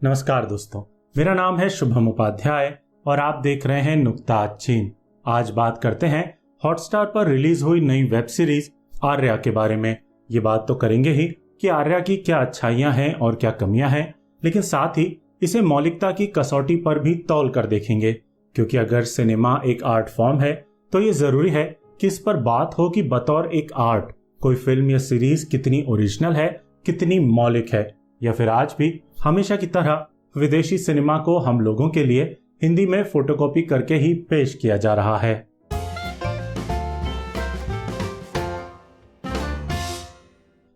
नमस्कार दोस्तों, मेरा नाम है शुभम उपाध्याय और आप देख रहे हैं नुक्ता चीन। आज बात करते हैं हॉटस्टार पर रिलीज हुई नई वेब सीरीज आर्या के बारे में। ये बात तो करेंगे ही कि आर्या की क्या अच्छाइयां हैं और क्या कमियां हैं, लेकिन साथ ही इसे मौलिकता की कसौटी पर भी तौल कर देखेंगे, क्योंकि अगर सिनेमा एक आर्ट फॉर्म है तो ये जरूरी है कि इस पर बात हो कि बतौर एक आर्ट कोई फिल्म या सीरीज कितनी ओरिजिनल है, कितनी मौलिक है, या फिर आज भी हमेशा की तरह विदेशी सिनेमा को हम लोगों के लिए हिंदी में फोटोकॉपी करके ही पेश किया जा रहा है।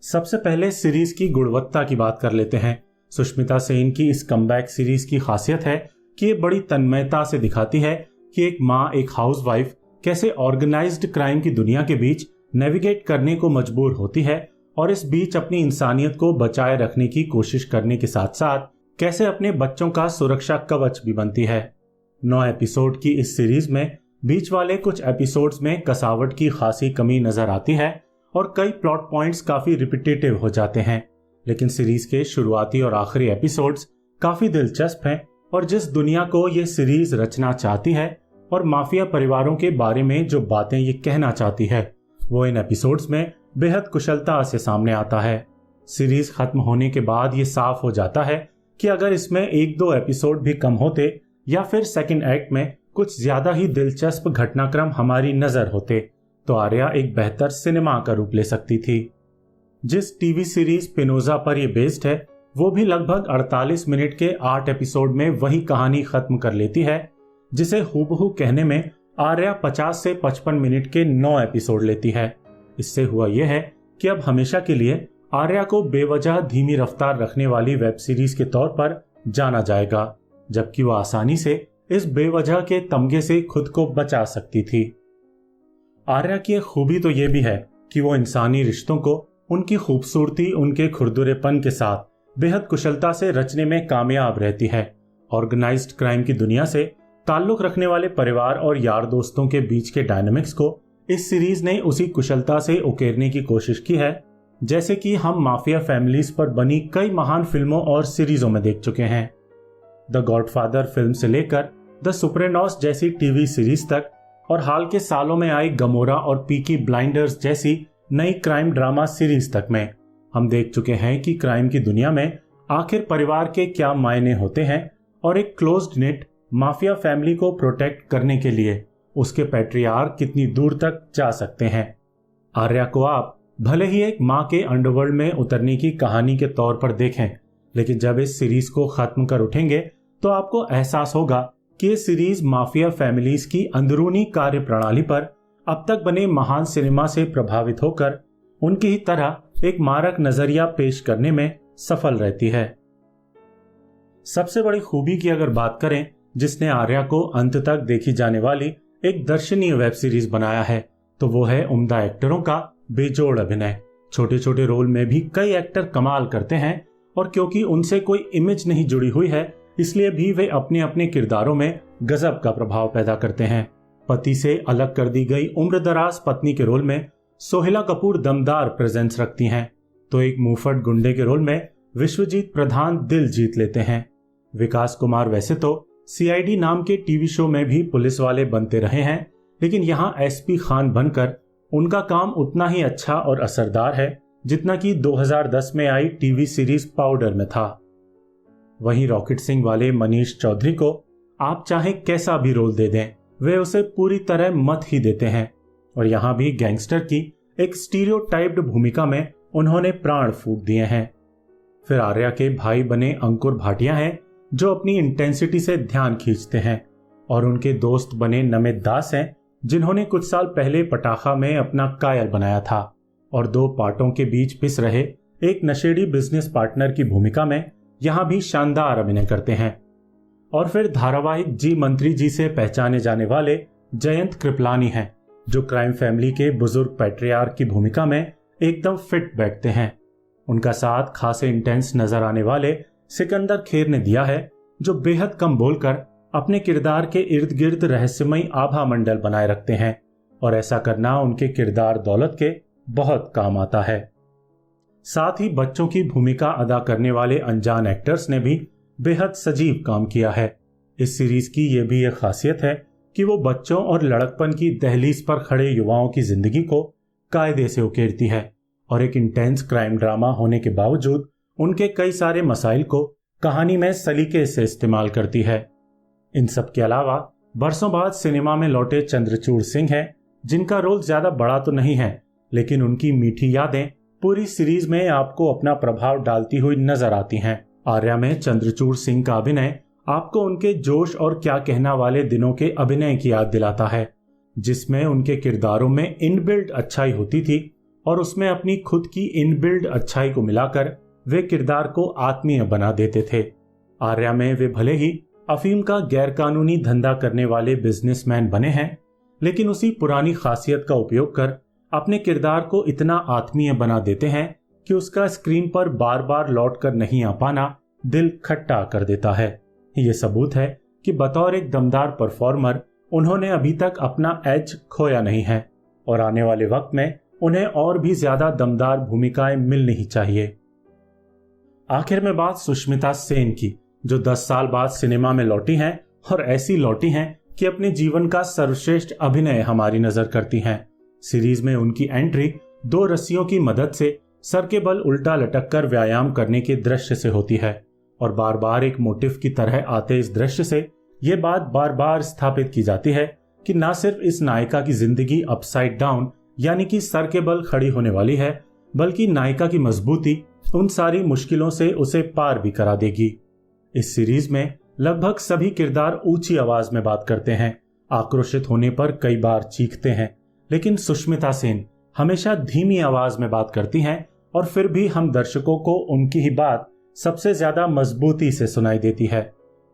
सबसे पहले सीरीज की गुणवत्ता की बात कर लेते हैं। सुष्मिता सेन की इस कमबैक सीरीज की खासियत है कि ये बड़ी तन्मयता से दिखाती है कि एक माँ, एक हाउसवाइफ कैसे ऑर्गेनाइज्ड क्राइम की दुनिया के बीच नेविगेट करने को मजबूर होती है और इस बीच अपनी इंसानियत को बचाए रखने की कोशिश करने के साथ साथ कैसे अपने बच्चों का सुरक्षा कवच भी बनती है। 9 एपिसोड की इस सीरीज में बीच वाले कुछ एपिसोड्स में कसावट की खासी कमी नजर आती है और कई प्लॉट पॉइंट्स काफी रिपीटेटिव हो जाते हैं, लेकिन सीरीज के शुरुआती और आखिरी एपिसोड्स काफी दिलचस्प हैं और जिस दुनिया को ये सीरीज रचना चाहती है और माफिया परिवारों के बारे में जो बातें ये कहना चाहती है वो इन एपिसोड्स में बेहद कुशलता से सामने आता है। सीरीज खत्म होने के बाद ये साफ हो जाता है कि अगर इसमें 1-2 एपिसोड भी कम होते या फिर सेकंड एक्ट में कुछ ज्यादा ही दिलचस्प घटनाक्रम हमारी नजर होते तो आर्या एक बेहतर सिनेमा का रूप ले सकती थी। जिस टीवी सीरीज पिनोजा पर यह बेस्ड है वो भी लगभग 48 मिनट के 8 एपिसोड में वही कहानी खत्म कर लेती है, जिसे हूबहू कहने में आर्या 50 से 55 मिनट के 9 एपिसोड लेती है। इससे हुआ यह है कि अब हमेशा के लिए आर्या को बेवजह धीमी रफ्तार रखने वाली वेब सीरीज के तौर पर जाना जाएगा, जबकि वह आसानी से इस बेवजह के तमगे से खुद को बचा सकती थी। आर्या की एक खूबी तो यह भी है कि वो इंसानी रिश्तों को उनकी खूबसूरती, उनके खुरदुरेपन के साथ बेहद कुशलता से रचने में कामयाब रहती है। ऑर्गेनाइज्ड क्राइम की दुनिया से ताल्लुक रखने वाले परिवार और यार दोस्तों के बीच के डायनामिक्स को इस सीरीज ने उसी कुशलता से उकेरने की कोशिश की है जैसे कि हम माफिया फैमिलीज पर बनी कई महान फिल्मों और सीरीजों में देख चुके हैं। द गॉडफादर फिल्म से लेकर द सुप्रेनोस जैसी टीवी सीरीज तक और हाल के सालों में आई गमोरा और पीकी ब्लाइंडर्स जैसी नई क्राइम ड्रामा सीरीज तक में हम देख चुके हैं कि क्राइम की दुनिया में आखिर परिवार के क्या मायने होते हैं और एक क्लोज्ड नेट माफिया फैमिली को प्रोटेक्ट करने के लिए उसके पैट्रियार्क कितनी दूर तक जा सकते हैं। आर्या को आप भले ही एक माँ के अंडरवर्ल्ड में उतरने की कहानी के तौर पर देखें, लेकिन जब इस सीरीज को खत्म कर उठेंगे तो आपको एहसास होगा कि ये सीरीज माफिया फैमिलीज की अंदरूनी कार्य प्रणाली पर अब तक बने महान सिनेमा से प्रभावित होकर उनकी ही तरह एक मारक नजरिया पेश करने में सफल रहती है। सबसे बड़ी खूबी की अगर बात करें जिसने आर्या को अंत तक देखी जाने वाली एक दर्शनीय वेब सीरीज बनाया है तो वो है उम्दा एक्टरों का बेजोड़ अभिनय। छोटे छोटे रोल में भी कई एक्टर कमाल करते हैं और क्योंकि उनसे कोई इमेज नहीं जुड़ी हुई है इसलिए भी वे अपने अपने किरदारों में गजब का प्रभाव पैदा करते हैं। पति से अलग कर दी गई उम्रदराज पत्नी के रोल में सोहिला कपूर दमदार प्रेजेंस रखती हैं, तो एक मुंहफट गुंडे के रोल में विश्वजीत प्रधान दिल जीत लेते हैं। विकास कुमार वैसे तो सीआईडी नाम के टीवी शो में भी पुलिस वाले बनते रहे हैं, लेकिन यहाँ एसपी खान बनकर उनका काम उतना ही अच्छा और असरदार है जितना कि 2010 में आई टीवी सीरीज पाउडर में था। वहीं रॉकेट सिंह वाले मनीष चौधरी को आप चाहे कैसा भी रोल दे दें वे उसे पूरी तरह मत ही देते हैं और यहाँ भी गैंगस्टर की एक स्टीरियोटाइप्ड भूमिका में उन्होंने प्राण फूंक दिए हैं। फिर आर्या के भाई बने अंकुर भाटिया हैं जो अपनी इंटेंसिटी से ध्यान खींचते हैं और उनके दोस्त बने नमित दास हैं जिन्होंने कुछ साल पहले पटाखा में अपना कायल बनाया था और 2 पार्टों के बीच पिस रहे एक नशेड़ी बिजनेस पार्टनर की भूमिका में यहाँ भी शानदार अभिनय करते हैं। और फिर धारावाहिक जी मंत्री जी से पहचाने जाने वाले जयंत कृपलानी हैं जो क्राइम फैमिली के बुजुर्ग पैट्रियार्क की भूमिका में एकदम फिट बैठते हैं। उनका साथ खासे इंटेंस नजर आने वाले सिकंदर खेर ने दिया है जो बेहद कम बोलकर अपने किरदार के इर्द गिर्द रहस्यमयी आभा मंडल बनाए रखते हैं और ऐसा करना उनके किरदार दौलत के बहुत काम आता है। साथ ही बच्चों की भूमिका अदा करने वाले अनजान एक्टर्स ने भी बेहद सजीव काम किया है। इस सीरीज की यह भी एक खासियत है कि वो बच्चों और लड़कपन की दहलीज पर खड़े युवाओं की जिंदगी को कायदे से उकेरती है और एक इंटेंस क्राइम ड्रामा होने के बावजूद उनके कई सारे मसाइल को कहानी में सलीके से इस्तेमाल करती है। इन सब के अलावा बरसों बाद सिनेमा में लौटे चंद्रचूड़ सिंह हैं, जिनका रोल ज्यादा बड़ा तो नहीं है, लेकिन उनकी मीठी यादें पूरी सीरीज में आपको अपना प्रभाव डालती हुई नजर आती हैं। आर्या में चंद्रचूड़ सिंह का अभिनय आपको उनके जोश और क्या कहना वाले दिनों के अभिनय की याद दिलाता है, जिसमें उनके किरदारों में इनबिल्ट अच्छाई होती थी और उसमें अपनी खुद की इनबिल्ट अच्छाई को मिलाकर वे किरदार को आत्मीय बना देते थे। आर्या में वे भले ही अफीम का गैरकानूनी धंधा करने वाले बिजनेसमैन बने हैं, लेकिन उसी पुरानी खासियत का उपयोग कर अपने किरदार को इतना आत्मीय बना देते हैं कि उसका स्क्रीन पर बार बार लौट कर नहीं आ पाना दिल खट्टा कर देता है। ये सबूत है कि बतौर एक दमदार परफॉर्मर उन्होंने अभी तक अपना एज खोया नहीं है और आने वाले वक्त में उन्हें और भी ज्यादा दमदार भूमिकाएं मिलनी ही चाहिए। आखिर में बात सुष्मिता सेन की, जो 10 साल बाद सिनेमा में लौटी हैं और ऐसी लौटी हैं कि अपने जीवन का सर्वश्रेष्ठ अभिनय हमारी नजर करती हैं। सीरीज में उनकी एंट्री 2 रस्सियों की मदद से सर के बल उल्टा लटक कर व्यायाम करने के दृश्य से होती है और बार बार एक मोटिव की तरह आते इस दृश्य से ये बात बार बार स्थापित की जाती है कि न सिर्फ इस नायिका की जिंदगी अपसाइड डाउन यानी कि सर के बल खड़ी होने वाली है, बल्कि नायिका की मजबूती उन सारी मुश्किलों से उसे पार भी करा देगी। इस सीरीज में लगभग सभी किरदार ऊंची आवाज में बात करते हैं, आक्रोशित होने पर कई बार चीखते हैं, लेकिन सुष्मिता सेन हमेशा धीमी आवाज में बात करती हैं और फिर भी हम दर्शकों को उनकी ही बात सबसे ज्यादा मजबूती से सुनाई देती है।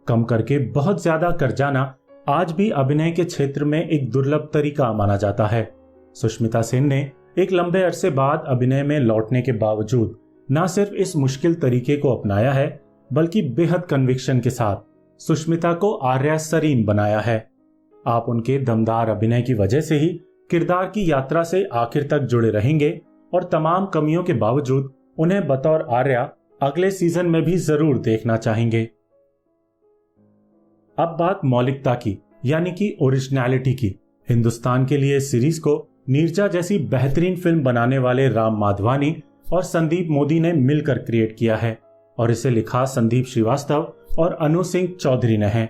कम करके बहुत ज्यादा कर जाना आज भी अभिनय के क्षेत्र में एक दुर्लभ तरीका माना जाता है। सुष्मिता सेन ने एक लंबे अरसे बाद अभिनय में लौटने के बावजूद न सिर्फ इस मुश्किल तरीके को अपनाया है, बल्कि बेहद कन्विक्शन के साथ सुष्मिता को आर्या सरीन बनाया है। आप उनके दमदार अभिनय की वजह से ही किरदार की यात्रा से आखिर तक जुड़े रहेंगे और तमाम कमियों के बावजूद उन्हें बतौर आर्या अगले सीजन में भी जरूर देखना चाहेंगे। अब बात मौलिकता की, यानी कि ओरिजिनलिटी की। हिंदुस्तान के लिए सीरीज को नीरजा जैसी बेहतरीन फिल्म बनाने वाले राम माधवानी और संदीप मोदी ने मिलकर क्रिएट किया है और इसे लिखा संदीप श्रीवास्तव और अनु सिंह चौधरी ने है।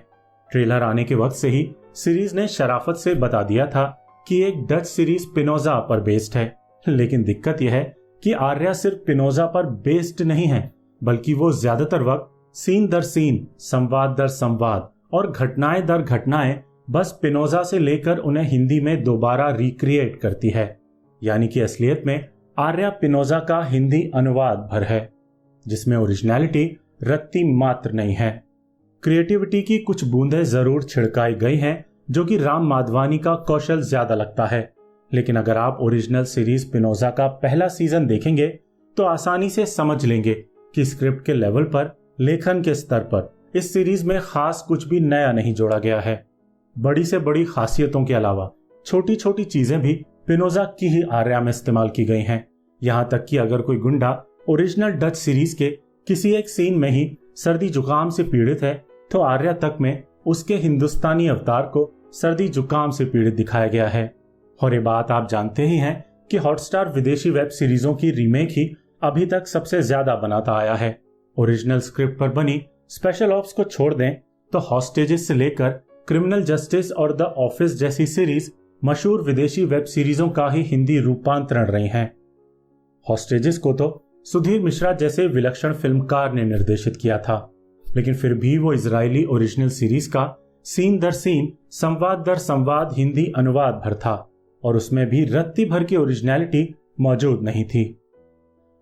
ट्रेलर आने के वक्त से ही सीरीज ने शराफत से बता दिया था कि एक डच सीरीज पिनोजा पर बेस्ड है, लेकिन दिक्कत यह है कि आर्या सिर्फ पिनोजा पर बेस्ड नहीं है, बल्कि वो ज्यादातर वक्त सीन दर सीन, संवाद दर संवाद और घटनाएं दर घटनाएं बस पिनोजा से लेकर उन्हें हिंदी में दोबारा रिक्रिएट करती है। यानी कि असलियत में आर्या पिनोजा का हिंदी अनुवाद भर है, जिसमें ओरिजिनलिटी रत्ती मात्र नहीं है। क्रिएटिविटी की कुछ बूंदें जरूर छिड़काई गई हैं, जो कि राम माधवानी का कौशल ज्यादा लगता है, लेकिन अगर आप ओरिजिनल सीरीज पिनोजा का पहला सीजन देखेंगे तो आसानी से समझ लेंगे कि स्क्रिप्ट के लेवल पर, लेखन के स्तर पर इस सीरीज में खास कुछ भी नया नहीं जोड़ा गया है। बड़ी से बड़ी खासियतों के अलावा छोटी छोटी चीजें भी पिनोजा की ही आर्या में इस्तेमाल की गई हैं। यहाँ तक कि अगर कोई गुंडा ओरिजिनल डच सीरीज के किसी एक सीन में ही सर्दी जुकाम से पीड़ित है, तो आर्या तक में उसके हिंदुस्तानी अवतार को सर्दी जुकाम से पीड़ित दिखाया गया है। और ये बात आप जानते ही हैं कि हॉटस्टार विदेशी वेब सीरीजों की रीमेक ही अभी तक सबसे ज्यादा बनाता आया है। ओरिजिनल स्क्रिप्ट पर बनी स्पेशल ऑप्स को छोड़ दें तो हॉस्टेजेस से लेकर क्रिमिनल जस्टिस और द ऑफिस जैसी सीरीज मशहूर विदेशी वेब सीरीजों का ही हिंदी रूपांतरण रही हैं। हॉस्टेजेस को तो सुधीर मिश्रा जैसे विलक्षण फिल्मकार ने निर्देशित किया था, लेकिन फिर भी वो इजरायली ओरिजिनल सीरीज का सीन दर सीन, संवाद दर संवाद हिंदी अनुवाद भर था और उसमें भी रत्ती भर की ओरिजिनलिटी मौजूद नहीं थी।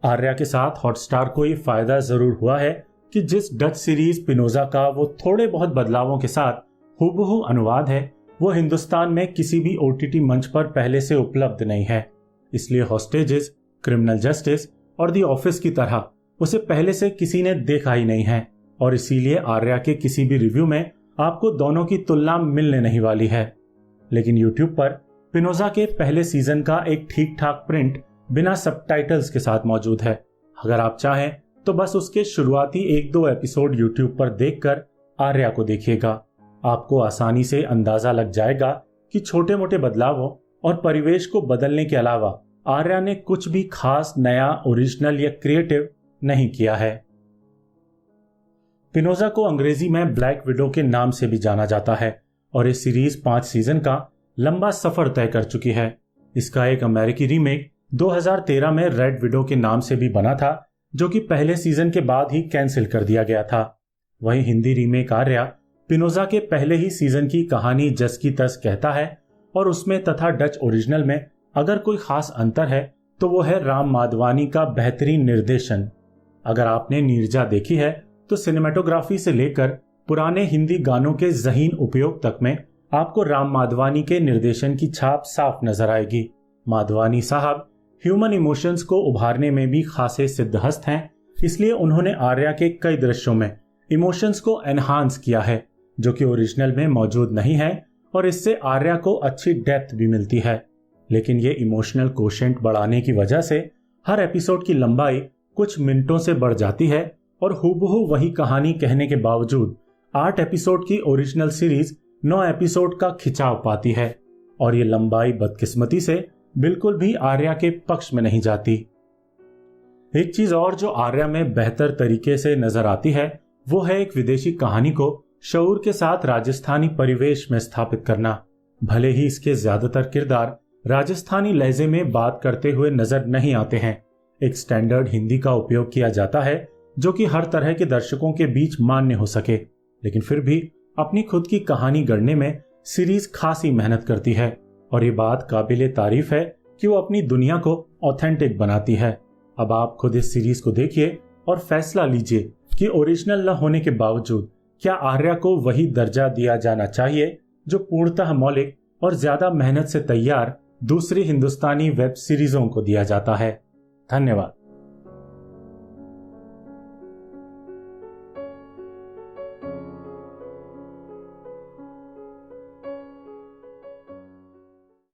आर्या के साथ हॉटस्टार को ये फायदा जरूर हुआ है कि जिस डच सीरीज पिनोजा का वो थोड़े बहुत बदलावों के साथ हूबहू अनुवाद है, वो हिंदुस्तान में किसी भी ओटीटी मंच पर पहले से उपलब्ध नहीं है। इसलिए हॉस्टेजेस, क्रिमिनल जस्टिस और द ऑफिस की तरह उसे पहले से किसी ने देखा ही नहीं है और इसीलिए आर्या के किसी भी रिव्यू में आपको दोनों की तुलना मिलने नहीं वाली है। लेकिन यूट्यूब पर पिनोजा के पहले सीजन का एक ठीक ठाक प्रिंट बिना सबटाइटल्स के साथ मौजूद है। अगर आप चाहें तो बस उसके शुरुआती 1-2 एपिसोड यूट्यूब पर देखकर आर्या को देखिएगा। आपको आसानी से अंदाजा लग जाएगा कि छोटे मोटे बदलावों और परिवेश को बदलने के अलावा आर्या ने कुछ भी खास नया, ओरिजिनल या क्रिएटिव नहीं किया है। स्पिनोजा को अंग्रेजी में ब्लैक विडो के नाम से भी जाना जाता है और इस सीरीज 5 सीजन का लंबा सफर तय कर चुकी है। इसका एक अमेरिकी रीमेक 2013 में रेड विडो के नाम से भी बना था, जो कि पहले सीजन के बाद ही कैंसिल कर दिया गया था। वहीं हिंदी रीमेक आर्या स्पिनोजा के पहले ही सीजन की कहानी जस की तस कहता है और उसमें तथा डच ओरिजिनल में अगर कोई खास अंतर है तो वो है राम माधवानी का बेहतरीन निर्देशन। अगर आपने नीरजा देखी है तो सिनेमेटोग्राफी से लेकर पुराने हिंदी गानों के ज़हीन उपयोग तक में आपको राम माधवानी के निर्देशन की छाप साफ नजर आएगी। माधवानी साहब ह्यूमन इमोशंस को उभारने में भी खासे सिद्धहस्त हैं, इसलिए उन्होंने आर्या के कई दृश्यों में इमोशंस को एनहांस किया है जो कि ओरिजिनल में मौजूद नहीं है और इससे आर्या को अच्छी डेप्थ भी मिलती है। लेकिन ये इमोशनल कोशेंट बढ़ाने की वजह से हर एपिसोड की लंबाई कुछ मिनटों से बढ़ जाती है और हूबहू वही कहानी कहने के बावजूद 8 एपिसोड की ओरिजिनल सीरीज 9 एपिसोड का खिंचाव पाती है और ये लंबाई बदकिस्मती से बिल्कुल भी आर्या के पक्ष में नहीं जाती। एक चीज और जो आर्या में बेहतर तरीके से नजर आती है वो है एक विदेशी कहानी को शऊर के साथ राजस्थानी परिवेश में स्थापित करना। भले ही इसके ज्यादातर किरदार राजस्थानी लहजे में बात करते हुए नजर नहीं आते हैं, एक स्टैंडर्ड हिंदी का उपयोग किया जाता है जो कि हर तरह के दर्शकों के बीच मान्य हो सके, लेकिन फिर भी अपनी खुद की कहानी गढ़ने में सीरीज खासी मेहनत करती है और ये बात काबिले तारीफ है कि वो अपनी दुनिया को ऑथेंटिक बनाती है। अब आप खुद इस सीरीज को देखिए और फैसला लीजिए कि ओरिजिनल न होने के बावजूद क्या आर्या को वही दर्जा दिया जाना चाहिए जो पूर्णतः मौलिक और ज्यादा मेहनत से तैयार दूसरी हिंदुस्तानी वेब सीरीजों को दिया जाता है। धन्यवाद।